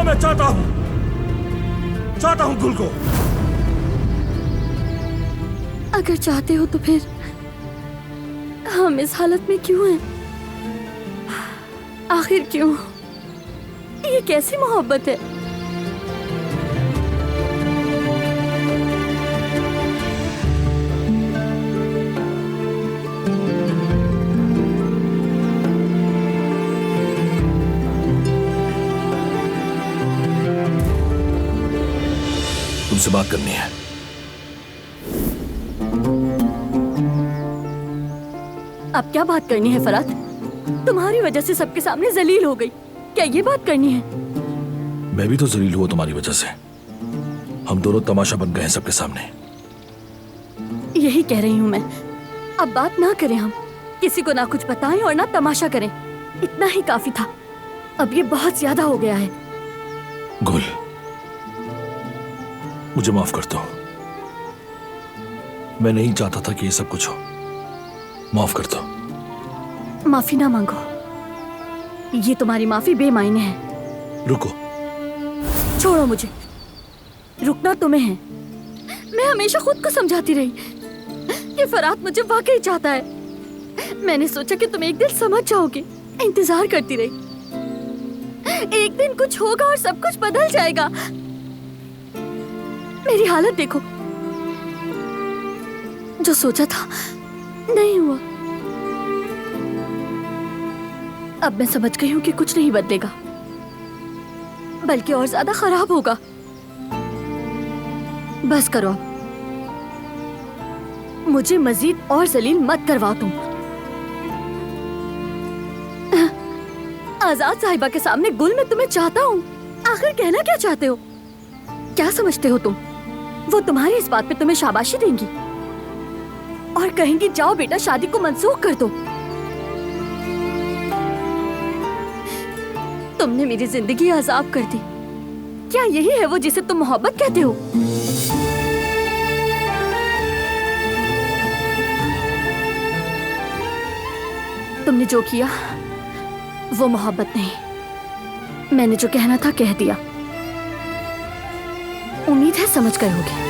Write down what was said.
मैं चाहता हूं गुल को। अगर चाहते हो तो फिर हम इस हालत में क्यों हैं? आखिर क्यों? ये कैसी मोहब्बत है? तुमसे बात करनी है। अब क्या बात करनी है फरात? तुम्हारी वजह से सबके सामने जलील हो गई, क्या ये बात करनी है? मैं भी तो जलील हुआ तुम्हारी वजह से। हम दोनों तमाशा बन गए हैं सबके सामने। यही कह रही हूँ मैं, अब बात ना करें, हम किसी को ना कुछ बताएं और ना तमाशा करें। इतना ही काफी था, अब ये बहुत ज्यादा हो गया है। गुल, मुझे माफ कर दो। मैं नहीं चाहता था कि ये सब कुछ हो। माफ कर दो। माफी ना मांगो, ये तुम्हारी माफी बेमायने है। रुको। छोड़ो मुझे, रुकना तुम्हें है। मैं हमेशा खुद को समझाती रही कि फरात मुझे वाकई चाहता है। मैंने सोचा कि तुम एक दिन समझ जाओगे, इंतजार करती रही। एक दिन कुछ होगा और सब कुछ बदल जाएगा। मेरी हालत देखो, जो सोचा था नहीं हुआ। अब मैं समझ गई हूं कि कुछ नहीं बदलेगा, बल्कि और ज्यादा खराब होगा। बस करो अब, मुझे मजीद और जलील मत करवाओ तुम। आजाद साहिबा के सामने गुल मैं तुम्हें चाहता हूँ। आखिर कहना क्या चाहते हो? क्या समझते हो तुम? वो तुम्हारी इस बात पे तुम्हें शाबाशी देंगी और कहेंगी जाओ बेटा शादी को मंसूख कर दो। तुमने मेरी जिंदगी अजाब कर दी। क्या यही है वो जिसे तुम मोहब्बत कहते हो? तुमने जो किया वो मोहब्बत नहीं। मैंने जो कहना था कह दिया। उम्मीद है समझ गए होगे।